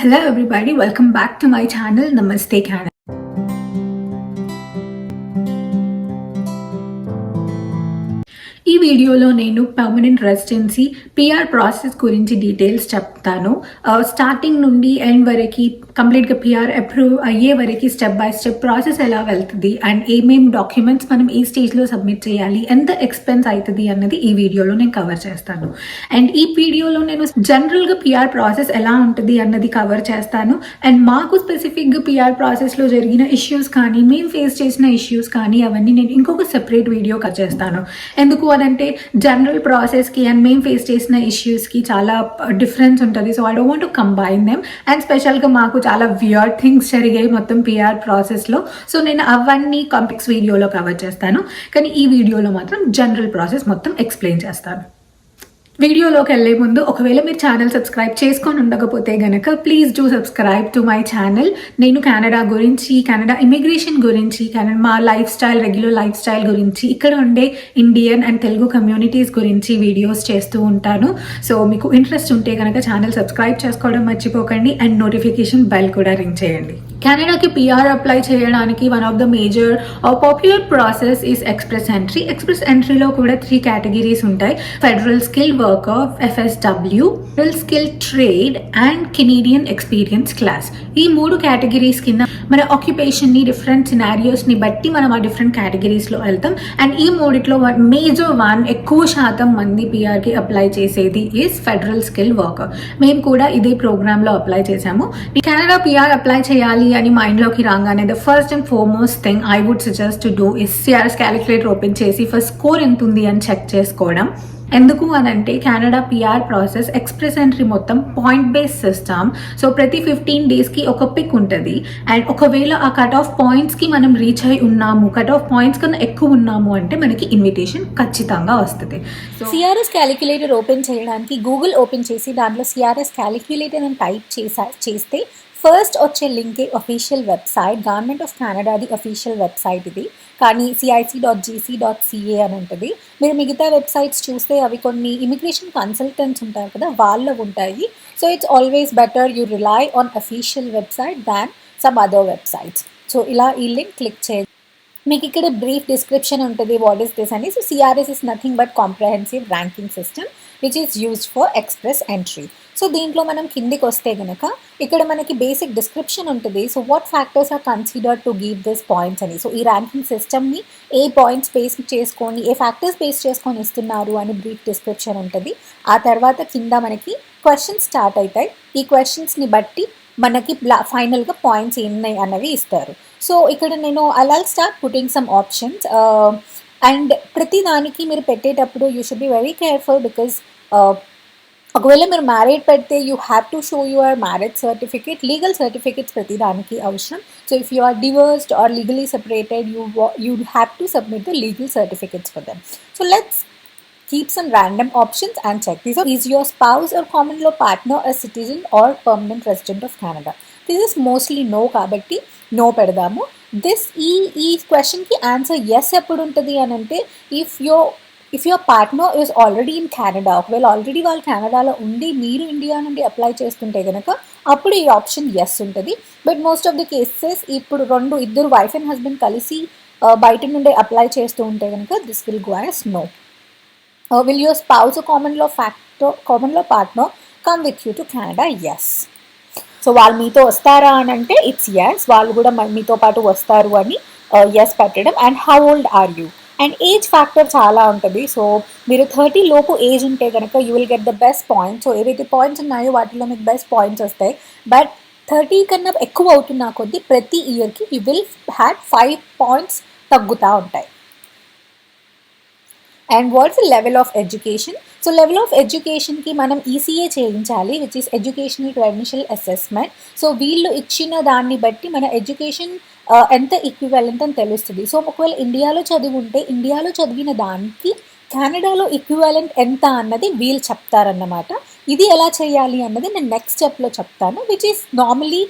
Hello everybody, welcome back to my channel Namaste Canada. ఈ వీడియోలో నేను పర్మనెంట్ రెసిడెన్సీ పిఆర్ ప్రాసెస్ గురించి details చెప్తాను. స్టార్టింగ్ నుండి ఎండ్ వరకు కంప్లీట్గా పిఆర్ అప్రూవ్ అయ్యే వరకు స్టెప్ బై స్టెప్ ప్రాసెస్ ఎలా వెళ్తుంది అండ్ ఏమేమి డాక్యుమెంట్స్ మనం ఏ స్టేజ్లో సబ్మిట్ చేయాలి, ఎంత ఎక్స్పెన్స్ అవుతుంది అన్నది ఈ వీడియోలో నేను కవర్ చేస్తాను. అండ్ ఈ వీడియోలో నేను జనరల్గా పిఆర్ ప్రాసెస్ ఎలా ఉంటుంది అన్నది కవర్ చేస్తాను. అండ్ మాకు స్పెసిఫిక్గా పిఆర్ ప్రాసెస్లో జరిగిన ఇష్యూస్ కానీ మేము ఫేస్ చేసిన ఇష్యూస్ కానీ అవన్నీ నేను ఇంకొక సెపరేట్ వీడియో కట్ చేస్తాను. ఎందుకు అంటే జనరల్ ప్రాసెస్కి అండ్ మేము ఫేస్ చేసిన ఇష్యూస్కి చాలా డిఫరెన్స్ ఉంటుంది. So I don't want to combine them. And స్పెషల్గా మాకు చాలా వియర్డ్ థింగ్స్ జరిగాయి మొత్తం పిఆర్ ప్రాసెస్లో. సో నేను అవన్నీ కాంప్లెక్స్ వీడియోలో కవర్ చేస్తాను, కానీ ఈ వీడియోలో మాత్రం జనరల్ ప్రాసెస్ మొత్తం ఎక్స్ప్లెయిన్ చేస్తాను. వీడియోలోకి వెళ్ళే ముందు ఒకవేళ మీరు ఛానల్ సబ్స్క్రైబ్ చేసుకొని ఉండకపోతే గనక please do subscribe to my channel. నేను కెనడా గురించి, కెనడా ఇమిగ్రేషన్ గురించి, మా life style, regular life style గురించి, ఇక్కడ ఉండే ఇండియన్ అండ్ తెలుగు కమ్యూనిటీస్ గురించి వీడియోస్ చేస్తూ ఉంటాను. సో మీకు ఇంట్రెస్ట్ ఉంటే కనుక ఛానల్ సబ్స్క్రైబ్ చేసుకోవడం మర్చిపోకండి అండ్ నోటిఫికేషన్ బెల్ కూడా రింగ్ చేయండి. కెనడాకి పిఆర్ అప్లై చేయడానికి one of the major popular process is express entry. Express ఎంట్రీలో కూడా 3 కేటగిరీస్ ఉంటాయి: federal skill worker, FSW, federal skill trade and Canadian experience class. ఈ 3 కేటగిరీస్ కింద మన ఆక్యుపేషన్ని, డిఫరెంట్ సినారియోస్ని బట్టి మనం ఆ డిఫరెంట్ కేటగిరీస్లో వెళ్తాం. అండ్ ఈ మూడిట్లో మేజర్ వన్ ఎక్కువ శాతం మంది పిఆర్కి అప్లై చేసేది ఈజ్ ఫెడరల్ స్కిల్ వర్కర్. మేము కూడా ఇదే ప్రోగ్రాంలో అప్లై చేసాము. కెనడా పిఆర్ అప్లై చేయాలి అని మైండ్లోకి రాగానే the first and foremost thing I would suggest to do is CRS calculator open చేసి ఫస్ట్ స్కోర్ ఎంత ఉంది అని చెక్ చేసుకోవడం. ఎందుకు అని అంటే Canada PR process express entry మొత్తం పాయింట్ బేస్డ్ సిస్టమ్. సో ప్రతి 15 డేస్కి ఒక పిక్ ఉంటుంది. అండ్ ఒకవేళ ఆ కట్ ఆఫ్ పాయింట్స్కి మనం రీచ్ అయి ఉన్నాము, కట్ ఆఫ్ పాయింట్స్ కన్నా ఎక్కువ ఉన్నాము అంటే మనకి ఇన్విటేషన్ ఖచ్చితంగా వస్తుంది. సిఆర్ఎస్ క్యాలిక్యులేటర్ ఓపెన్ చేయడానికి గూగుల్ ఓపెన్ చేసి దాంట్లో సిఆర్ఎస్ క్యాలిక్యులేటర్ అని టైప్ చేస్తే ఫస్ట్ వచ్చే లింకే అఫీషియల్ వెబ్సైట్, గవర్నమెంట్ ఆఫ్ కెనడాది అఫీషియల్ వెబ్సైట్ ఇది. కానీ cic.gc.ca అని ఉంటుంది. మీరు మిగతా వెబ్సైట్స్ చూస్తే అవి కొన్ని ఇమిగ్రేషన్ కన్సల్టెంట్స్ ఉంటారు కదా, వాళ్ళు ఉంటాయి. So it's always better you rely on official website than some other websites. So ఇలా ఈ లింక్ క్లిక్ చేయండి. మీకు ఇక్కడ బ్రీఫ్ డిస్క్రిప్షన్ ఉంటుంది వాట్ ఈస్ దిస్ అని. So CRS is nothing but comprehensive ranking system which is used for express entry. So దీంట్లో మనం కిందికి వస్తే కనుక ఇక్కడ మనకి బేసిక్ డిస్క్రిప్షన్ ఉంటుంది. So what factors are considered to give this points అని. సో ఈ ర్యాంకింగ్ సిస్టమ్ని ఏ పాయింట్స్ బేస్ చేసుకొని, ఏ ఫ్యాక్టర్స్ బేస్ చేసుకొని ఇస్తున్నారు అని బ్రీఫ్ డిస్క్రిప్షన్ ఉంటుంది. ఆ తర్వాత కింద మనకి క్వశ్చన్స్ స్టార్ట్ అవుతాయి. ఈ క్వశ్చన్స్ని బట్టి మనకి ఫైనల్గా పాయింట్స్ ఉన్నాయి అన్నవి ఇస్తారు. సో ఇక్కడ నేను అలా start putting some options. And ప్రతి దానికి మీరు పెట్టేటప్పుడు you should be very careful because ఒకవేళ మీరు మ్యారేడ్ పెడితే you have to show your marriage certificate. Legal certificates ప్రతి దానికి అవసరం. So if you are divorced or legally separated you have to submit the legal certificates for them. So let's keep some random options and check these. Is your spouse or common law partner a citizen or permanent resident of Canada? This is mostly no kabatti no pedadamu. This ఈ question ki answer yes eppudu untadi anante if your partner is already in Canada, ఒకవేళ already వాళ్ళు కెనడాలో ఉండి మీరు India నుండి apply చేస్తుంటే కనుక అప్పుడు ఈ ఆప్షన్ ఎస్ ఉంటుంది. But most of the cases ఇప్పుడు ఇద్దరు వైఫ్ అండ్ హస్బెండ్ కలిసి బయట నుండి అప్లై చేస్తూ ఉంటే కనుక this will go as no. Will your spouse or common law partner come with you to Canada? Yes. So వాళ్ళు మీతో వస్తారా అని అంటే ఇట్స్ ఎస్, వాళ్ళు కూడా మీతో పాటు వస్తారు అని ఎస్ పెట్టడం. And how old are you? And age factor చాలా ఉంటుంది. సో మీరు 30 లోపు ఏజ్ ఉంటే కనుక you will get the best points. So ఏవైతే పాయింట్స్ ఉన్నాయో వాటిలో మీకు బెస్ట్ పాయింట్స్ వస్తాయి. బట్ 30 కన్నా ఎక్కువ అవుతున్న కొద్దీ ప్రతి ఇయర్కి యూ విల్ హ్యావ్ 5 పాయింట్స్ తగ్గుతూ ఉంటాయి. And what's the level of education? So level of ఎడ్యుకేషన్కి మనం ఈసీఏ చేయించాలి, which is educational credential assessment. So వీళ్ళు ఇచ్చిన దాన్ని బట్టి మన ఎడ్యుకేషన్ ఎంత ఈక్వివలెంట్ అని తెలుస్తుంది. సో ఒకవేళ ఇండియాలో చదివి ఉంటే ఇండియాలో చదివిన దానికి కెనడాలో ఈక్వివలెంట్ ఎంత అన్నది వీళ్ళు చెప్తారన్నమాట. ఇది ఎలా చేయాలి అన్నది నేను నెక్స్ట్ స్టెప్లో చెప్తాను, విచ్ ఈస్ నార్మలీ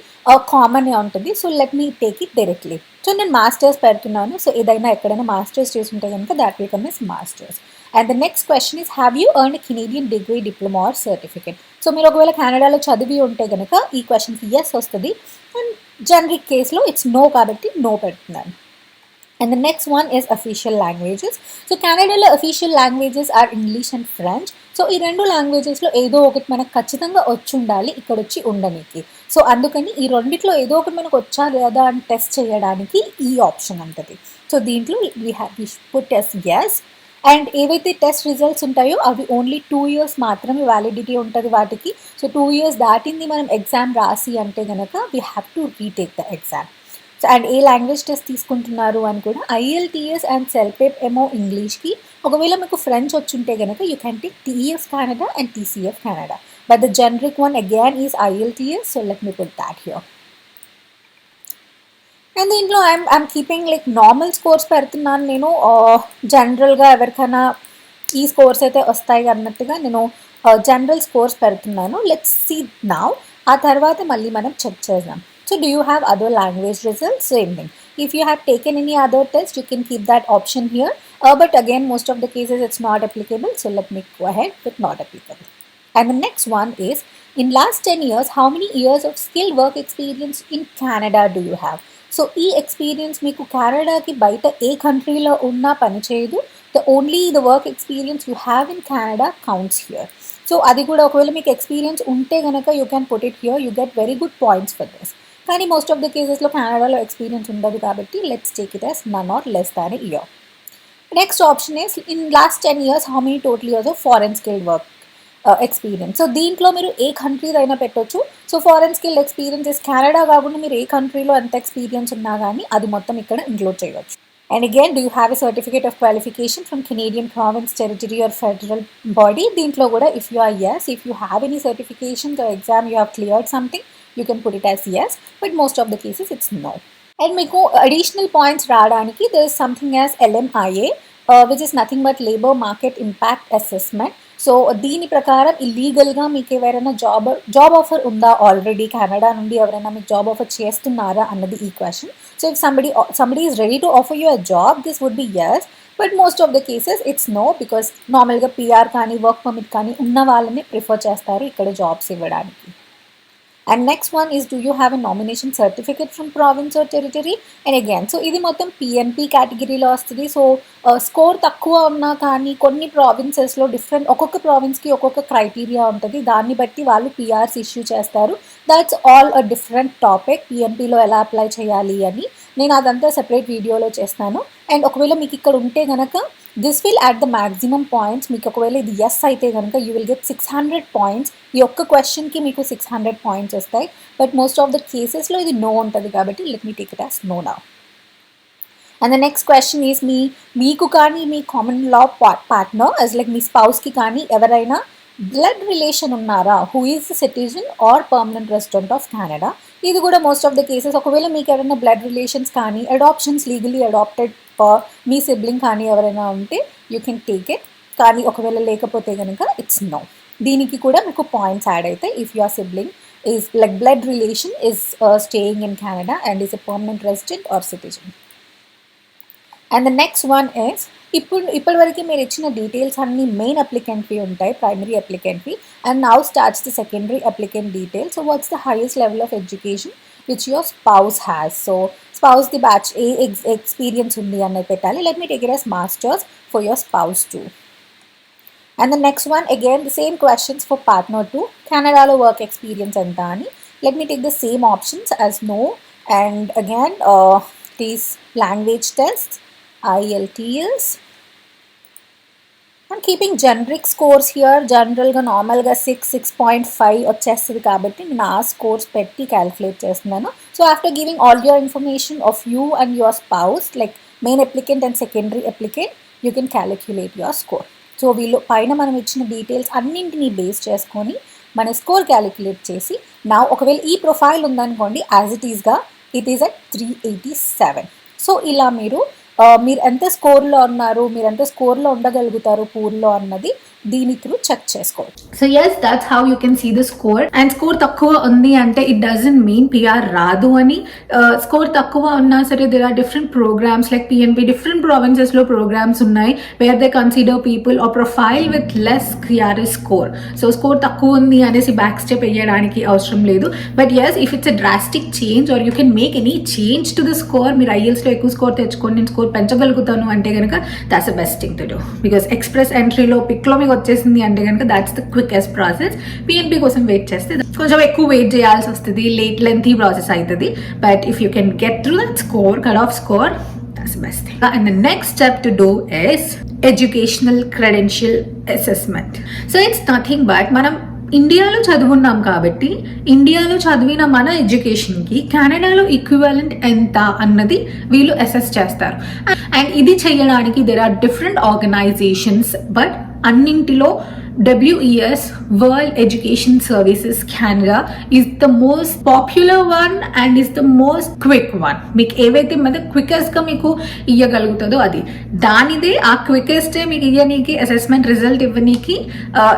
కామన్ ఉంటుంది. So let me take it directly. So నేను మాస్టర్స్ పెడుతున్నాను. సో ఏదైనా ఎక్కడైనా మాస్టర్స్ చేసుంటే కనుక that will come as masters. And the next question is, have you earned a Canadian degree, diploma or certificate? So మీరు ఒకవేళ కెనడాలో చదివి ఉంటే కనుక ఈ క్వశ్చన్కి ఎస్ వస్తుంది, అండ్ జనరిక్ కేసులో ఇట్స్ నో కాబట్టి నో పెడుతున్నాను. And the next one is official languages. So Canada official languages are English and French. So ఈ రెండు లాంగ్వేజెస్లో ఏదో ఒకటి మనకు ఖచ్చితంగా వచ్చి ఉండాలి ఇక్కడ వచ్చి ఉండడానికి. సో అందుకని ఈ రెండిట్లో ఏదో ఒకటి మనకు వచ్చా లేదా అని టెస్ట్ చేయడానికి ఈ ఆప్షన్ ఉంటుంది. సో దీంట్లో we put as yes. And ఏవైతే టెస్ట్ రిజల్ట్స్ ఉంటాయో అవి ఓన్లీ 2 years మాత్రమే వ్యాలిడిటీ ఉంటుంది వాటికి. సో 2 years దాటింది మనం ఎగ్జామ్ రాసి అంటే కనుక we have to retake the exam. So and A language test తీసుకుంటున్నారు అని కూడా IELTS అండ్ సెల్పేప్ ఏమో ఇంగ్లీష్కి. ఒకవేళ మీకు ఫ్రెంచ్ వచ్చుంటే కనుక you can take TEF Canada and TCF Canada. But the generic one again is IELTS. So let me put that here. And దీంట్లో I'm keeping like normal scores పెడుతున్నాను నేను. జనరల్గా ఎవరికైనా ఈ స్కోర్స్ అయితే వస్తాయి అన్నట్టుగా నేను జనరల్ స్కోర్స్ పెడుతున్నాను. Let's see now. ఆ తర్వాత మళ్ళీ మనం చెక్ చేద్దాం. So do you have other language results? Same thing. If you have taken any other test, you can keep that option here. But again, most of the cases it's not applicable. So let me go ahead with not applicable. And the next one is, in last 10 years, how many years of skilled work experience in Canada do you have? So ఈ experience మీకు కెనడాకి బయట ఏ కంట్రీలో ఉన్నా పనిచేయదు. Only the work experience you have in Canada counts here. So అది కూడా ఒకవేళ మీకు ఎక్స్పీరియన్స్ ఉంటే కనుక you can put it here. You get very good points for this. కానీ మోస్ట్ ఆఫ్ ద కేసెస్లో కెనడాలో ఎక్స్పీరియన్స్ ఉండదు కాబట్టి let's take it as none or less than a year. Next option is, in last 10 years how many total years of foreign skilled work experience. So దీంట్లో మీరు ఏ కంట్రీలో అయినా పెట్టొచ్చు. So foreign skill experience is Canada కాకుండా మీరు ఏ కంట్రీలో ఎంత experience ఉన్నా కానీ అది మొత్తం ఇక్కడ ఇంక్లూడ్ చేయవచ్చు. And again, do you have a certificate of qualification from Canadian province, territory or federal body? దీంట్లో కూడా if you are yes, if you have any certifications or exam you have cleared something, you can put it as yes, but most of the cases it's no. And మీకు additional points రావడానికి there is something as LMIA, which is nothing but labor market impact assessment. So దీని ప్రకారం ఇల్లీగల్గా మీకు ఎవరైనా job offer ఉందా already Canada నుండి ఎవరైనా మీకు జాబ్ ఆఫర్ చేస్తున్నారా అన్నది ఈ question. So if somebody is ready to offer you a job, this would be yes, but most of the cases it's no, because నార్మల్గా PR కానీ వర్క్ పర్మిట్ కానీ ఉన్న వాళ్ళని ప్రిఫర్ చేస్తారు ఇక్కడ జాబ్స్ ఇవ్వడానికి. And next one is, do you have a nomination certificate from province or territory? And again, so ఇది మొత్తం PNP కేటగిరీలో వస్తుంది. సో స్కోర్ తక్కువ ఉన్నా కానీ కొన్ని ప్రావిన్సెస్లో డిఫరెంట్, ఒక్కొక్క ప్రావిన్స్కి ఒక్కొక్క క్రైటీరియా ఉంటుంది. దాన్ని బట్టి వాళ్ళు PRs ఇష్యూ చేస్తారు. That's all a different topic. PNPలో ఎలా అప్లై చేయాలి అని నేను అదంతా సెపరేట్ వీడియోలో చేస్తాను. అండ్ ఒకవేళ మీకు ఇక్కడ ఉంటే కనుక this will at the maximum points. మీకు ఒకవేళ ఇది ఎస్ అయితే కనుక యూ విల్ గెట్ 600 పాయింట్స్. ఈ ఒక్క క్వశ్చన్కి మీకు 600 పాయింట్స్ వస్తాయి. బట్ మోస్ట్ ఆఫ్ ద కేసెస్లో ఇది నో ఉంటుంది కాబట్టి let me take it as no now. And the next question is, మీకు కానీ మీ common law partner as like మీ స్పౌస్కి కానీ ఎవరైనా బ్లడ్ రిలేషన్ ఉన్నారా, who is the citizen or permanent resident of Canada. ఇది కూడా మోస్ట్ ఆఫ్ ద కేసెస్ ఒకవేళ మీకు ఎవరైనా బ్లడ్ రిలేషన్స్ కానీ అడాప్షన్స్ లీగలీ అడాప్టెడ్ మీ సిబ్లింగ్ కానీ ఎవరైనా ఉంటే యూ కెన్ టేక్ ఇట్. కానీ ఒకవేళ లేకపోతే కనుక ఇట్స్ నో. దీనికి కూడా మీకు పాయింట్స్ యాడ్ అవుతాయి if your sibling is like blood relation is staying in Canada and is a permanent resident or citizen. And the next one is, ఇప్పటివరకు మీరు ఇచ్చిన డీటెయిల్స్ అన్ని మెయిన్ అప్లికెంట్వి ఉంటాయి, ప్రైమరీ అప్లికెంట్వి. And now starts the secondary applicant details. So what's the highest level of education which your spouse has. So spouse the batch ఏ experience ఉంది అన్నది పెట్టాలి. Let me take it as masters for your spouse too. And the next one again the same questions for partner too. కెనడాలో work experience ఎంత అని. Let me take the same options as no. And again these language test, IELTS. I'm keeping generic scores here. జనరల్గా నార్మల్గా 6.5 వచ్చేస్తుంది కాబట్టి నేను ఆ scores పెట్టి క్యాలిక్యులేట్ చేస్తున్నాను. So after giving all your information of you and your spouse like main applicant and secondary applicant, you can calculate your score. So వీళ్ళు పైన మనం ఇచ్చిన డీటెయిల్స్ అన్నింటినీ బేస్ చేసుకొని మన స్కోర్ క్యాలిక్యులేట్ చేసి నా ఒకవేళ ఈ ప్రొఫైల్ ఉందనుకోండి యాజ్ ఇట్ ఈస్గా ఇట్ ఈస్ అట్ 387. సో ఇలా మీరు ఎంత స్కోర్లో ఉన్నారు, మీరు ఎంత స్కోర్లో ఉండగలుగుతారు పూర్లో అన్నది దీని త్రూ చెక్ చేసుకోవచ్చు. So yes, that's how you can see the score. And score తక్కువ ఉంది అంటే ఇట్ డజంట్ మీన్ పిఆర్ రాదు అని. స్కోర్ తక్కువ ఉన్నా సరే there are different programs like PNP, different provinces లో ప్రోగ్రామ్స్ ఉన్నాయి where they consider people or profile with less clearest score. So score తక్కువ ఉంది అనేసి బ్యాక్ స్టెప్ వేయడానికి అవసరం లేదు. But yes, if it's a drastic change or you can make any change to the score, మీరు IELTS లో ఎక్కువ score తెచ్చుకొని నేను స్కోర్ పెంచగలుగుతాను అంటే కనుక that's the best thing to do. Because express entry పిక్లో మీకు వచ్చేసింది అంటే కనుక that's the quickest process. PNP కోసం వెయిట్ చేస్తే కొంచెం ఎక్కువ వెయిట్ చేయాల్సి వస్తుంది, లెంతీ ప్రాసెస్ అవుతుంది. But if you can get through that score, cut off score, that's the best thing. And the next step to do is educational credential assessment. So it's nothing but మనం ఇండియాలో చదువున్నాం కాబట్టి ఇండియాలో చదివిన మన ఎడ్యుకేషన్కి కెనడాలో equivalent ఎంత అన్నది వీళ్ళు అసెస్ చేస్తారు. అండ్ ఇది చేయడానికి there are different organisations, but అన్నింటిలో WES, World Education Services Canada, is the most popular one and is the most quick one. మీకు ఏవైతే మన క్వికెస్ట్గా మీకు ఇవ్వగలుగుతుందో అది దానిదే, ఆ క్వికెస్టే మీకు ఇవ్వనీకి అసెస్మెంట్ రిజల్ట్ ఇవ్వనీకి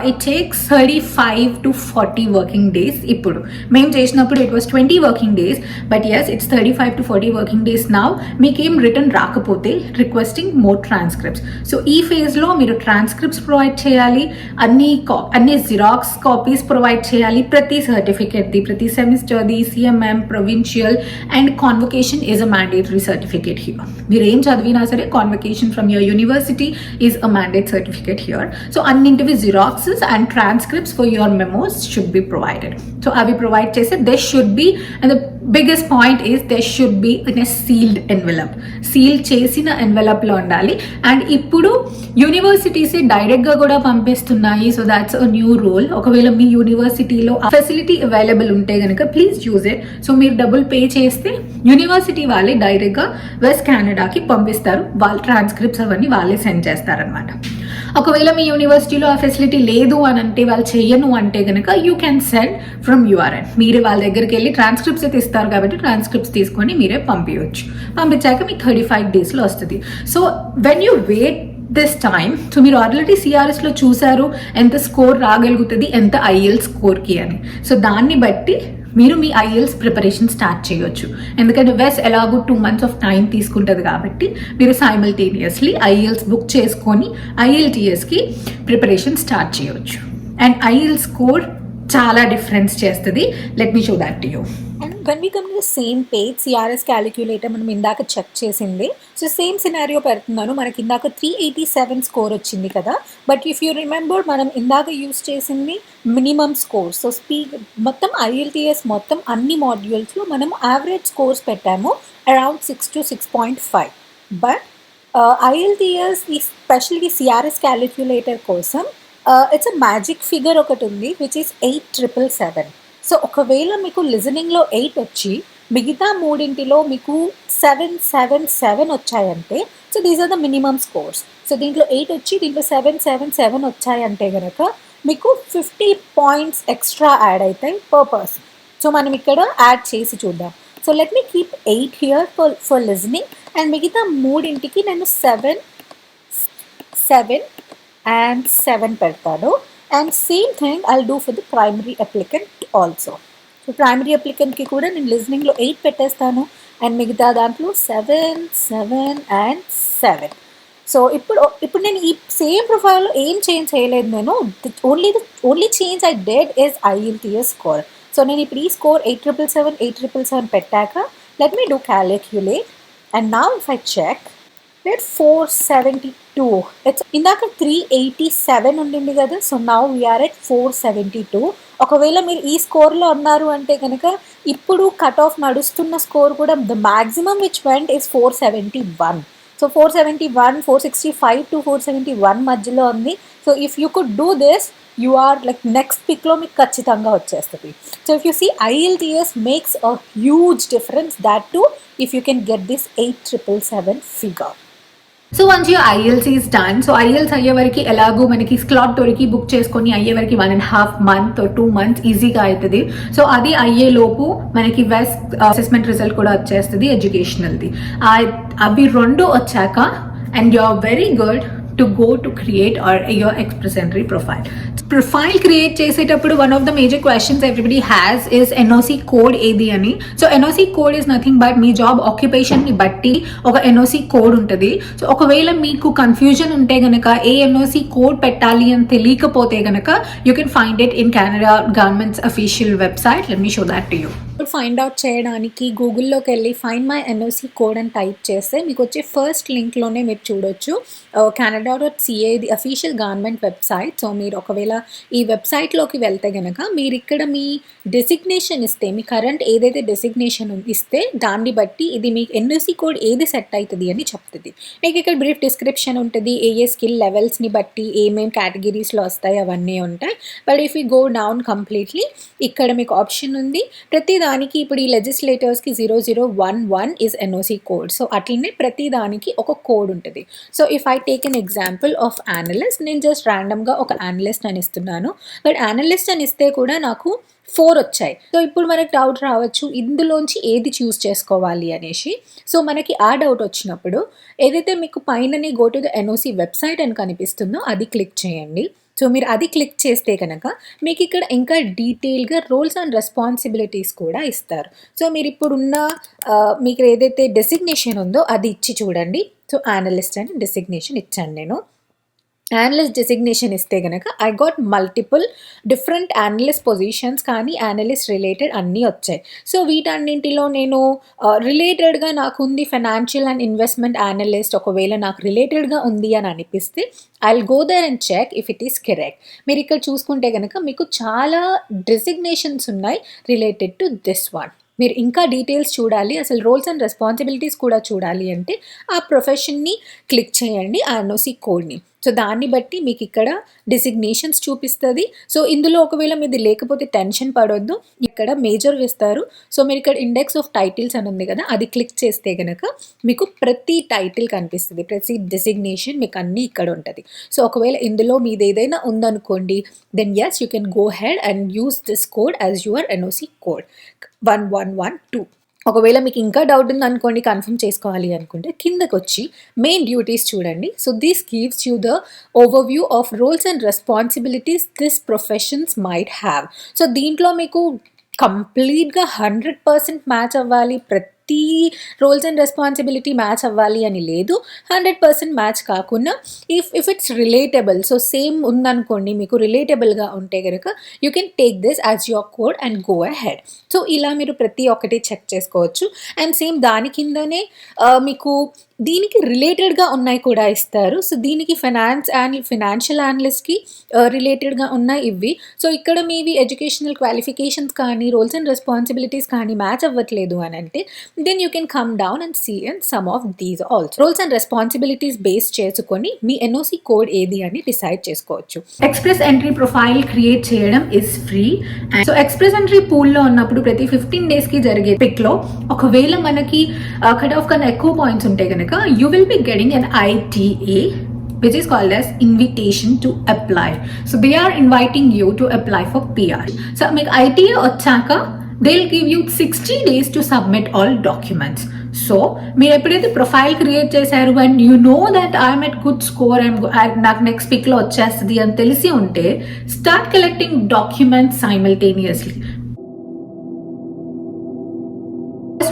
it takes 35 to 40 working days. ఇప్పుడు మేము చేసినప్పుడు it was 20 working days, but yes it's 35 to 40 working days now. మీకేం రిటర్న్ రాకపోతే రిక్వెస్టింగ్ మోర్ ట్రాన్స్క్రిప్ట్స్. సో ఈ ఫేజ్లో మీరు ట్రాన్స్క్రిప్ట్స్ ప్రొవైడ్ చేయాలి, అన్ని జిరాక్స్ కాపీస్ ప్రొవైడ్ చేయాలి, ప్రతి సర్టిఫికేట్ది, ప్రతి సెమిస్టర్ది, CMM, provincial and convocation is a mandatory certificate here. మీరు ఏం చదివినా సరే convocation from your university is a mandate certificate here. So అన్నింటివి xeroxes and transcripts for your memos should be provided. So అవి ప్రొవైడ్ చేస్తే they should be, and the biggest point is they should be in a sealed envelope, seal చేసిన ఎన్వెలప్లో ఉండాలి. And ఇప్పుడు universities డైరెక్ట్గా కూడా పంపిస్తున్నాయి. So that's a new rule. ఒకవేళ మీ యూనివర్సిటీలో ఫెసిలిటీ అవైలబుల్ ఉంటే కనుక ప్లీజ్ యూజ్ ఇట్. సో మీరు డబ్బులు పే చేస్తే యూనివర్సిటీ వాళ్ళే డైరెక్ట్గా వెస్ట్ కెనడాకి పంపిస్తారు, వాళ్ళ ట్రాన్స్క్రిప్ట్స్ అవన్నీ వాళ్ళే సెండ్ చేస్తారనమాట. ఒకవేళ మీ యూనివర్సిటీలో ఆ ఫెసిలిటీ లేదు అని అంటే, వాళ్ళు చెయ్యను అంటే కనుక you can send from your end. మీరే వాళ్ళ దగ్గరికి వెళ్ళి ట్రాన్స్క్రిప్ట్స్ అయితే ఇస్తారు కాబట్టి ట్రాన్స్క్రిప్ట్స్ తీసుకొని మీరే పంపించవచ్చు. పంపించాక మీకు 35 డేస్లో వస్తుంది. So when you wait this time, so మీరు ఆల్రెడీ CRSలో చూసారు ఎంత స్కోర్ రాగలుగుతుంది, ఎంత IELTS స్కోర్కి అని. సో దాన్ని బట్టి మీరు మీ IELTS ప్రిపరేషన్ స్టార్ట్ చేయొచ్చు. ఎందుకంటే వెస్ట్ ఎలాగో 2 months ఆఫ్ టైం తీసుకుంటుంది కాబట్టి మీరు సైమల్టేనియస్లీ IELTS బుక్ చేసుకొని IELTSకి ప్రిపరేషన్ స్టార్ట్ చేయొచ్చు. అండ్ IELTS స్కోర్ చాలా డిఫరెన్స్ చేస్తుంది. Let me show that to you. And when we come to the same page, CRS calculator మనం ఇందాక చెక్ చేసింది. సో సేమ్ సినారియో పెడుతున్నాను. మనకి ఇందాక 387 స్కోర్ వచ్చింది కదా, బట్ ఇఫ్ యూ రిమెంబర్ మనం ఇందాక యూస్ చేసింది మినిమమ్ స్కోర్. సో మొత్తం IELTS మొత్తం అన్ని మాడ్యూల్స్లో మనం యావరేజ్ స్కోర్స్ పెట్టాము అరౌండ్ 6 to 6.5. బట్ IELTS ఈ స్పెషల్లీ CRS క్యాలిక్యులేటర్ కోసం ఇట్స్ అ మ్యాజిక్ ఫిగర్ ఒకటి ఉంది విచ్ ఈస్ 8777. సో ఒకవేళ మీకు లిజనింగ్లో 8 వచ్చి మిగతా మూడింటిలో మీకు 777 వచ్చాయంటే, so these are the minimum scores. So దీంట్లో 8 వచ్చి దీంట్లో 777 వచ్చాయంటే కనుక మీకు 50 points ఎక్స్ట్రా యాడ్ అవుతాయి పర్ పర్సన్. సో మనం ఇక్కడ యాడ్ చేసి చూద్దాం. So let me keep 8 here for listening, and మిగతా మూడింటికి నేను 7 and 7 పెడతాను. And same thing I'll do for the primary applicant also. So primary అప్లికెంట్కి కూడా నేను లిజనింగ్లో 8 పెట్టేస్తాను, అండ్ మిగతా దాంట్లో 7 and 7. సో ఇప్పుడు నేను ఈ సేమ్ ప్రొఫైల్లో ఏం చేంజ్ చేయలేదు. నేను only change I did is IELTS స్కోర్. సో నేను ఇప్పుడు ఈ స్కోర్ 8777 పెట్టాక let me do calculate. And now if I check, 472. It's ఇందాక 387 ఉండింది కదా, సో నౌ వీఆర్ ఎట్ 472. ఒకవేళ మీరు ఈ స్కోర్లో ఉన్నారు అంటే కనుక ఇప్పుడు కట్ ఆఫ్ నడుస్తున్న స్కోర్ కూడా the maximum which went is 471. So 471, 465 to 471 మధ్యలో ఉంది. So if you could do this, you are like next పిక్లో మీకు ఖచ్చితంగా వచ్చేస్తుంది. So if you see IELTS makes a huge difference, that too if you can get this 8777 figure. So once your IELTS is done, so IELTS అయ్యే వరకు ఎలాగో మనకి slot దొరికి book చేసుకొని అయ్యే వరకు 1.5 month or 2 months ఈజీగా అవుతుంది. సో అది అయ్యే లోపు మనకి వెస్ట్ అసెస్మెంట్ రిజల్ట్ కూడా వచ్చేస్తుంది ఎడ్యుకేషనల్ది. అవి 2 వచ్చాక and you are very good to go to create or your express entry profile. Profile create చేసేటప్పుడు one of the major questions everybody has is NOC code ఏది అని. So NOC code is nothing but me job occupation ని బట్టి ఒక NOC code ఉంటుంది. So ఒకవేళ మీకు confusion ఉంటే గనక ఏ NOC కోడ్ పెట్టాలి అని తెలియకపోతే గనక you can find it in Canada governments official website. Let me show that to you. ఇప్పుడు ఫైండ్ అవుట్ చేయడానికి గూగుల్లోకి వెళ్ళి ఫైండ్ మై ఎన్ఓసి కోడ్ అని టైప్ చేస్తే మీకు వచ్చే ఫస్ట్ లింక్లోనే మీరు చూడొచ్చు canada.ca the official government website. So మీరు ఒకవేళ ఈ వెబ్సైట్లోకి వెళ్తే కనుక మీరు ఇక్కడ మీ డెసిగ్నేషన్ ఇస్తే, మీ కరెంట్ ఏదైతే డెసిగ్నేషన్ ఇస్తే దాన్ని బట్టి ఇది మీకు ఎన్ఓసి కోడ్ ఏది సెట్ అవుతుంది అని చెప్తుంది. మీకు ఇక్కడ బ్రీఫ్ డిస్క్రిప్షన్ ఉంటుంది, ఏ స్కిల్ లెవెల్స్ని బట్టి ఏమేమి కేటగిరీస్లో వస్తాయి అవన్నీ ఉంటాయి. But if you go down completely ఇక్కడ మీకు ఆప్షన్ ఉంది. ప్రతి దానికి ఇప్పుడు ఈ లెజిస్లేటర్స్కి 0011 ఇస్ ఎన్ఓసి కోడ్. సో అట్లనే ప్రతి దానికి ఒక కోడ్ ఉంటుంది. So if I take an example of analyst, నేను జస్ట్ ర్యాండమ్గా ఒక అనలిస్ట్ అని ఇస్తున్నాను. బట్ అనలిస్ట్ అని ఇస్తే కూడా నాకు 4 వచ్చాయి. సో ఇప్పుడు మనకు డౌట్ రావచ్చు ఇందులోంచి ఏది చూస్ చేసుకోవాలి అనేసి. సో మనకి ఆ డౌట్ వచ్చినప్పుడు ఏదైతే మీకు పైననే go to the NOC website అని కనిపిస్తుందో అది క్లిక్ చేయండి. సో మీరు అది క్లిక్ చేస్తే కనుక మీకు ఇక్కడ ఇంకా డీటెయిల్గా రోల్స్ అండ్ రెస్పాన్సిబిలిటీస్ కూడా ఇస్తారు. సో మీరు ఇప్పుడున్న మీకు ఏదైతే డెసిగ్నేషన్ ఉందో అది ఇచ్చి చూడండి. సో అనలిస్ట్ అని డెసిగ్నేషన్ ఇచ్చాను నేను. అనలిస్ట్ డెసిగ్నేషన్ ఇస్తే కనుక I got multiple different analyst positions, కానీ అనలిస్ట్ రిలేటెడ్ అన్నీ వచ్చాయి. సో వీటన్నింటిలో నేను రిలేటెడ్గా నాకు ఉంది ఫైనాన్షియల్ అండ్ ఇన్వెస్ట్మెంట్ అనలిస్ట్. ఒకవేళ నాకు రిలేటెడ్గా ఉంది అని అనిపిస్తే I will go there and check if it is correct. మీరు ఇక్కడ చూసుకుంటే కనుక మీకు చాలా డెసిగ్నేషన్స్ ఉన్నాయి రిలేటెడ్ టు దిస్ వన్. మీరు ఇంకా డీటెయిల్స్ చూడాలి, అసలు రోల్స్ అండ్ రెస్పాన్సిబిలిటీస్ కూడా చూడాలి అంటే ఆ ప్రొఫెషన్ని క్లిక్ చేయండి, ఆ ఎన్ఓసి కోడ్ని. సో దాన్ని బట్టి మీకు ఇక్కడ డిసిగ్నేషన్స్ చూపిస్తుంది. సో ఇందులో ఒకవేళ మీది లేకపోతే టెన్షన్ పడొద్దు, ఇక్కడ మేజర్ వేస్తారు. సో మీరు ఇక్కడ ఇండెక్స్ ఆఫ్ టైటిల్స్ అని ఉంది కదా, అది క్లిక్ చేస్తే కనుక మీకు ప్రతి టైటిల్ కనిపిస్తుంది, ప్రతి డిసిగ్నేషన్ మీకు అన్నీ ఇక్కడ ఉంటుంది. సో ఒకవేళ ఇందులో మీది ఏదైనా ఉందనుకోండి, then yes you can go ahead and use this code as your NOC code 1112. ఒకవేళ మీకు ఇంకా డౌట్ ఉంది అనుకోండి, కన్ఫర్మ్ చేసుకోవాలి అనుకుంటే కిందకు వచ్చి మెయిన్ డ్యూటీస్ చూడండి. So this gives you the overview of roles and responsibilities this professions might have. So దీంట్లో మీకు కంప్లీట్గా 100% మ్యాచ్ అవ్వాలి, ప్రతి రోల్స్ అండ్ రెస్పాన్సిబిలిటీ మ్యాచ్ అవ్వాలి అని లేదు. 100% మ్యాచ్ కాకుండా if it's relatable, so same ఉందనుకోండి, మీకు రిలేటబుల్గా ఉంటే కనుక you can take this as your code and go ahead. So ఇలా మీరు ప్రతి ఒక్కటి చెక్ చేసుకోవచ్చు. అండ్ సేమ్ దాని కిందనే మీకు దీనికి రిలేటెడ్గా ఉన్నాయి కూడా ఇస్తారు. సో దీనికి ఫైనాన్షియల్ అనలిస్ట్కి రిలేటెడ్గా ఉన్నాయి ఇవి. సో ఇక్కడ మీవి ఎడ్యుకేషనల్ క్వాలిఫికేషన్స్ కానీ రోల్స్ అండ్ రెస్పాన్సిబిలిటీస్ కానీ మ్యాచ్ అవ్వట్లేదు అని అంటే then you can come down and see and some of these also. Roles and responsibilities base చేసుకొని మీ ఎన్ఓసి కోడ్ ఏది అని డిసైడ్ చేసుకోవచ్చు. ఎక్స్ప్రెస్ ఎంట్రీ ప్రొఫైల్ క్రియేట్ చేయడం is free. So express entry పూల్లో ఉన్నప్పుడు ప్రతి 15 daysకి జరిగే పిక్లో ఒకవేళ మనకి కట్ ఆఫ్ కన్నా ఎక్కువ పాయింట్స్ ఉంటే కనుక you will be getting an ITA, which is called as invitation to apply. So they are inviting you to apply for PR. So make ITA వచ్చాక they'll give you 60 days to submit all documents. So మీరు ఎప్పుడైతే profile create చేశారు and you know that I'm at good score and నాకు next పిక్లో వచ్చేస్తుంది అని తెలిసి ఉంటే start collecting documents simultaneously.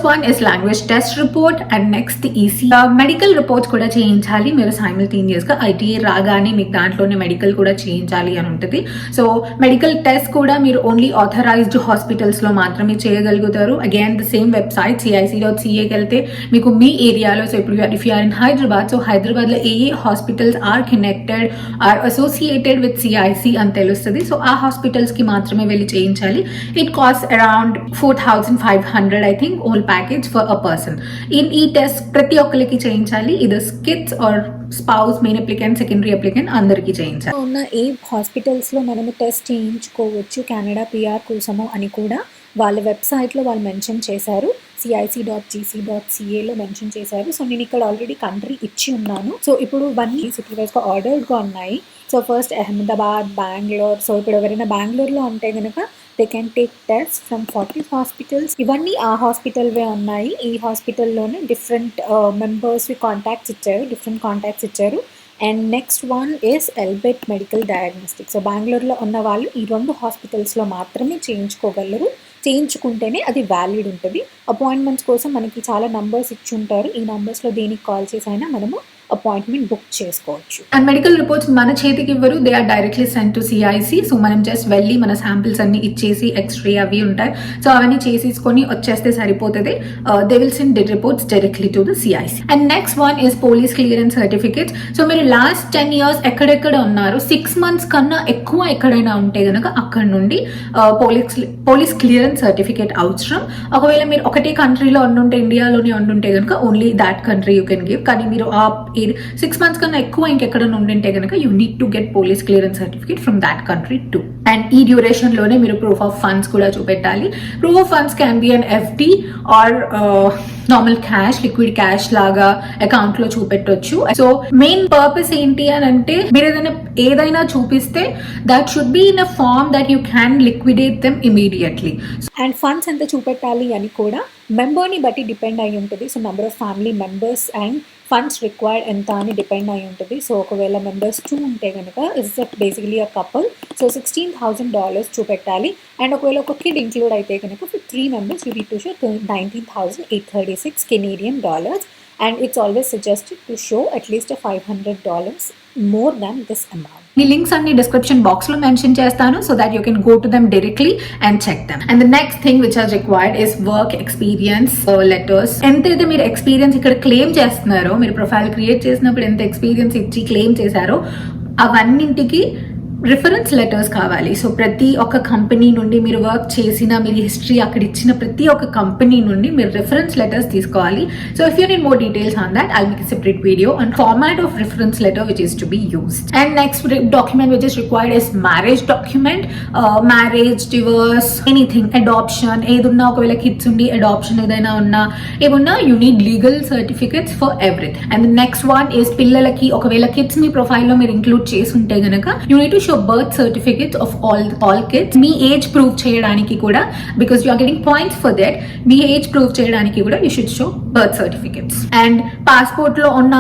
One is language test report and next EC medical reports కూడా చేయించాలి మీరు సైమల్టేనియస్గా. ఐటీఏ రాగానే మీకు దాంట్లోనే మెడికల్ కూడా చేయించాలి అని ఉంటుంది. సో మెడికల్ టెస్ట్ కూడా మీరు ఓన్లీ ఆథరైజ్డ్ హాస్పిటల్స్లో మాత్రమే చేయగలుగుతారు. Again the same website cic.ca వెళ్తే మీకు మీ ఏరియాలో, సో ఇప్పుడు if you are in Hyderabad, so హైదరాబాద్లో ఏ hospitals are connected or associated with CIC అని తెలుస్తుంది. సో ఆ హాస్పిటల్స్కి మాత్రమే వెళ్ళి చేయించాలి. It cost around 4,500 I think whole package for a person. ఈ టెస్ట్ ప్రతి ఒక్కరికి చేయించాలి, ఇది kids or spouse, main applicant, secondary applicant అందరికీ చేయించాలి. ఉన్న ఏ హాస్పిటల్స్లో మనము టెస్ట్ చేయించుకోవచ్చు కెనడా పిఆర్ కోసము అని కూడా వాళ్ళ వెబ్సైట్లో వాళ్ళు మెన్షన్ చేశారు. cic.gc.caలో మెన్షన్ చేశారు. సో నేను ఇక్కడ ఆల్రెడీ కంట్రీ ఇచ్చి ఉన్నాను. సో ఇప్పుడు ఇవన్నీ సిటీ వైజ్గా ఆర్డర్డ్గా ఉన్నాయి. So first Ahmedabad, Bengaluru. So ఇప్పుడు ఎవరైనా బెంగళూరులో ఉంటే కనుక they can take test from 40 hospitals. ఇవన్నీ ఆ హాస్పిటల్వే ఉన్నాయి. ఈ హాస్పిటల్లోనే డిఫరెంట్ మెంబర్స్వి కాంటాక్ట్స్ ఇచ్చారు, డిఫరెంట్ కాంటాక్ట్స్ ఇచ్చారు. And next one is Elbit medical diagnostic. So బెంగళూరులో ఉన్న వాళ్ళు ఈ 2 హాస్పిటల్స్లో మాత్రమే చేయించుకోగలరు. చేయించుకుంటేనే అది వ్యాలిడ్ ఉంటుంది. అపాయింట్మెంట్స్ కోసం మనకి చాలా నంబర్స్ ఇచ్చి ఉంటారు. ఈ నంబర్స్లో దేనికి కాల్ చేసి అయినా మనము అపాయింట్మెంట్ బుక్ చేసుకోవచ్చు. అండ్ మెడికల్ రిపోర్ట్స్ మన చేతికి ఇవ్వరు, they are directly send to CIC. So మనం జస్ట్ వెళ్ళి మన శాంపిల్స్ అన్ని ఇచ్చేసి ఎక్స్రే అవి ఉంటాయి, సో అవన్నీ చేసేసుకొని వచ్చేస్తే సరిపోతుంది. They will send the reports directly to the CIC. And next one is police clearance certificates. So మీరు లాస్ట్ 10 years ఎక్కడెక్కడ ఉన్నారు, 6 months కన్నా ఎక్కువ ఎక్కడైనా ఉంటే కనుక అక్కడ నుండి పోలీస్ క్లియరెన్స్ సర్టిఫికేట్ అవసరం. ఒకవేళ మీరు ఒకటే కంట్రీలో ఉండుంటే, ఇండియాలోనే ఉండుంటే కనుక only that country you can give. కానీ మీరు 6 months కన్నా ఎక్కువ ఇంకెక్కడ ఉండింటే కనుక you need to get police clearance certificate from that country too. And ఈ డ్యూరేషన్ లోనే మీరు ప్రూఫ్ ఆఫ్ ఫండ్స్ కూడా చూపెట్టాలి. Proof of funds can be an FD or normal cash, liquid cash లాగా అకౌంట్ లో చూపెట్టొచ్చు. సో మెయిన్ పర్పస్ ఏంటి అని అంటే, మీరు ఏదైనా చూపిస్తే that should be in a form that you can liquidate them immediately. And funds ఎంత చూపెట్టాలి అని కూడా మెంబర్ని బట్టి డిపెండ్ అయి ఉంటుంది. So number of family members and funds required ఎంత అని డిపెండ్ అయి ఉంటుంది. సో ఒకవేళ మెంబర్స్ 2 ఉంటే కనుక it's basically a couple, so $16,000 చూపెట్టాలి. అండ్ ఒకవేళ ఒక కిడ్ ఇంక్లూడ్ అయితే కనుక for 3 members you need to show $19,836 Canadian dollars. And it's always suggested to show at least a $500 more than this amount. ఈ links అన్ని description box లో mention చేస్తాను, so that you can go to them directly and check them. And the next thing which are required is work experience letters. ఎంతైతే మీరు experience ఇక్కడ claim చేస్తున్నారో, మీరు profile create చేసినప్పుడు ఎంత ఎక్స్పీరియన్స్ ఇచ్చి క్లెయిమ్ చేశారో అవన్నింటికి రిఫరెన్స్ లెటర్స్ కావాలి. సో ప్రతి ఒక్క కంపెనీ నుండి మీరు వర్క్ చేసిన, మీరు హిస్టరీ అక్కడ ఇచ్చిన ప్రతి ఒక్క కంపెనీ నుండి మీరు రిఫరెన్స్ లెటర్స్ తీసుకోవాలి. So if you need more details on that, I'll make a separate video on format of reference letter which is to be used. And next document which is required is marriage document. Marriage, divorce, anything, adoption ఏదున్నా, ఒకవేళ kids ఉండి adoption ఏదైనా ఉన్నా, ఏమున్నా you need legal certificates for everything. And next one is పిల్లలకి, ఒకవేళ kids మీ ప్రొఫైల్లో మీరు ఇంక్లూడ్ చేసి ఉంటే గనక you need to show birth certificates of all kids. మీ ఏజ్ ప్రూవ్ చేయడానికి కూడా, because you are getting points for that, మీ ఏజ్ ప్రూవ్ చేయడానికి కూడా you should show birth certificates. And passport లో ఉన్న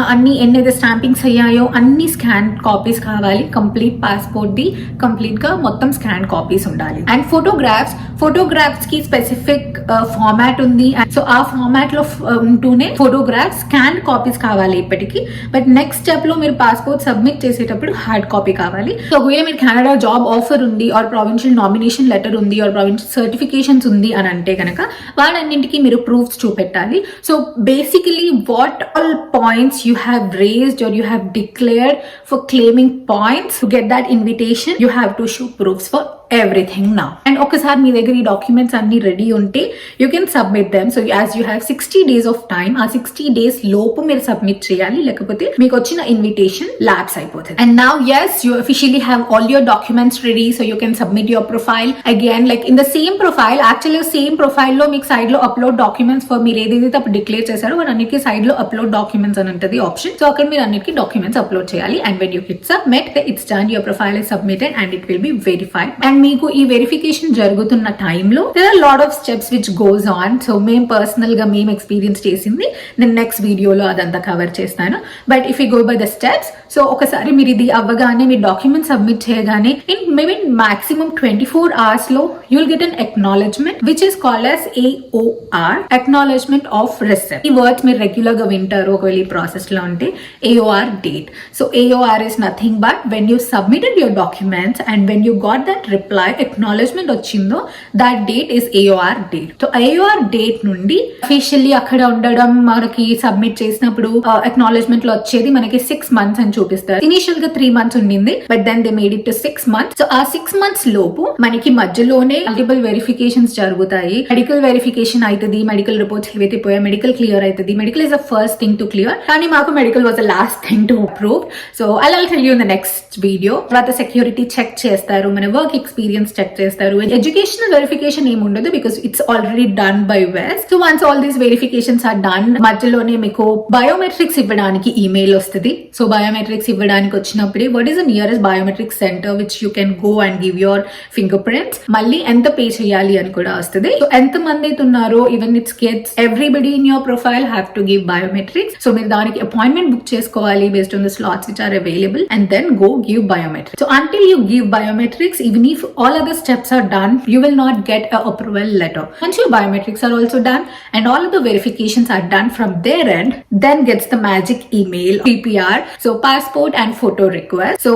ఎన్నైతే స్టాంపింగ్స్ అయ్యాయో అన్ని స్కాన్ కాపీస్ కావాలి. కంప్లీట్ పాస్పోర్ట్ ది కంప్లీట్ గా మొత్తం స్కాన్ కాపీస్ ఉండాలి. అండ్ ఫోటోగ్రాఫ్స్ కి స్పెసిఫిక్ ఫార్మాట్ ఉంది. సో ఆ ఫార్మాట్ లో ఉంటూనే ఫోటోగ్రాఫ్స్ స్కాన్ కాపీస్ కావాలి ఇప్పటికీ. బట్ నెక్స్ట్ స్టెప్ లో మీరు పాస్పోర్ట్ సబ్మిట్ చేసేటప్పుడు హార్డ్ కాపీ కావాలి. సో ఒకవేళ మీరు కెనడా జాబ్ ఆఫర్ ఉంది, ఆర్ ప్రావిన్షియల్ నామినేషన్ లెటర్ ఉంది, ఆర్ ప్రావిన్షియల్ సర్టిఫికేషన్స్ ఉంది అని అంటే కనుక వాటన్నింటికి మీరు ప్రూఫ్స్ చూపెట్టాలి. So basically what all points you have raised or you have declared for claiming points to get that invitation, you have to show proofs for everything now. And ఒకసారి మీ దగ్గర ఈ డాక్యుమెంట్స్ అన్ని రెడీ ఉంటే you can submit them. So as you have 60 days of time, ఆ 60 days లోపు మీరు submit చేయాలి, లేకపోతే మీకు వచ్చిన ఇన్విటేషన్ ల్యాప్స్ అయిపోతుంది. And now yes, you officially have all your documents ready, so you can submit your profile again, like in the same profile. Actually same profile లో మీకు సైడ్ లో అప్లోడ్ డాక్యుమెంట్స్ ఫర్ మీరు ఏదైతే అప్పుడు declare చేశారో అన్నిటికీ side లో upload documents అని ఉంటుంది ఆప్షన్. సో అక్కడ మీరు అన్నిటికీ డాక్యుమెంట్స్ అప్లోడ్ చేయాలి. And when you hit submit, it's done, your profile is submitted and it will be verified. And మీకు ఈ వెరిఫికేషన్ జరుగుతున్న టైంలో there are lot of steps which goes on. So మేము personal గా మేము ఎక్స్పీరియన్స్ చేసింది నేను నెక్స్ట్ వీడియోలో అదంతా కవర్ చేస్తాను. But if you go by the steps, so ఒకసారి మీరు ఇది అవ్వగానే మీ డాక్యుమెంట్ సబ్మిట్ చేయగానే ఇన్ మేబీ మాక్సిమం 24 hours లో you will get an acknowledgement which is called as AOR, acknowledgement of receipt. ఈ వర్డ్స్ మీరు రెగ్యులర్ గా వింటారు ఒకవేళ ఈ ప్రాసెస్ లో ఉంటే. AOR date. So AOR is nothing but when you submitted your documents and when you got that reply, acknowledgement వచ్చిందో, that date is AOR date. So AOR date నుండి అఫీషియల్లీ అక్కడ ఉండడం, మనకి సబ్మిట్ చేసినప్పుడు అక్నాలెడ్జ్మెంట్ లో వచ్చేది మనకి 6 months అని చూపిస్తారు. ఇనిషియల్ గా 3 months ఉండింది, but then they made it to 6 months. So ఆ 6 months లోపు మనకి మధ్యలోనే మల్టిపుల్ వెరిఫికేషన్స్ జరుగుతాయి. మెడికల్ వెరిఫికేషన్ అవుతుంది, మెడికల్ రిపోర్ట్స్ ఏవైతే పోయా మెడికల్ క్లియర్ అవుతుంది. Medical is the first thing to clear, కానీ మాకు medical was the last thing to approve. So I will tell you in the next video. తర్వాత security check చేస్తారు, మన work experience check చేస్తారు. Educational verification ఏమి ఉండదు because it's already done by వెస్ట్. So once all these verifications are done, మధ్యలోనే మీకు biometrics ఇవ్వడానికి ఈమెయిల్ వస్తుంది. సో బయోమెట్రిక్స్ ఇవ్వడానికి వచ్చినప్పుడే what is the nearest biometric centre which you can go and give your finger prints, మళ్ళీ ఎంత pay చేయాలి అని కూడా వస్తుంది. సో ఎంత మంది అయితే ఉన్నారో, even it's kids, everybody in your profile have to give biometrics. So మీరు దానికి అపాయింట్మెంట్ బుక్ చేసుకోవాలి based on the slots which are available and then go give biometrics. So until you give biometrics, even if all other steps are done, you will not get a approval letter. Once your biometrics are also done and all of the verifications are done from their end, then gets the magic email, PPR, so passport and photo request. So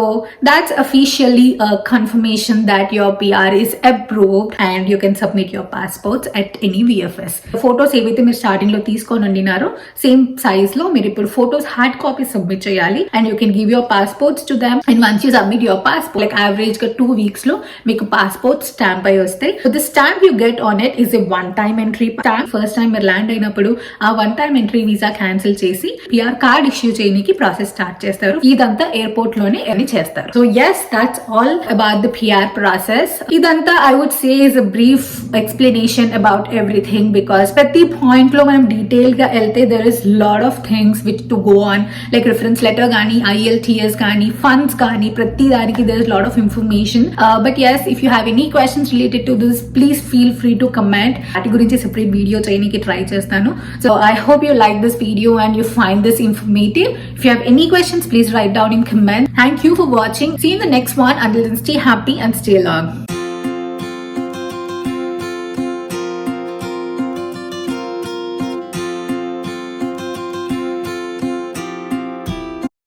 that's officially a confirmation that your PR is approved and you can submit your passports at any VFS. Photos ఏవైతే మీరు starting లో తీసుకొని ఉండినారో same size లో మీరు ఇప్పుడు photos hard copy submit చేయాలి and you can give your passports to them. And once you submit your passport, like average గా 2 weeks లో మీకు పాస్పోర్ట్ స్టాంప్ అయి వస్తాయి. So the stamp you get on it is a one time entry stamp. First time మీరు land అయినప్పుడు ఆ one time entry visa cancel చేసి PR card issue చేయడానికి ప్రాసెస్ స్టార్ట్ చేస్తారు. ఇదంతా ఎయిర్పోర్ట్ లోనే అని చేస్తారు. So yes, that's all about the PR process. ఇదంతా I would say is a brief explanation about everything because ప్రతి పాయింట్ లో మనం డీటెయిల్ గా వెళ్తే there is lot of things which to go on, like reference letter కానీ IELTS కానీ funds కానీ ప్రతి దానికి there is lot of information. But yes, if you have any questions related to this, please feel free to comment. వాటి గురించి separate video చేయడానికి try చేస్తాను. So I hope you like this video and you find this informative. If you have any questions, please write down in comment. Thank you for watching. See you in the next one. Until then, stay happy and stay long.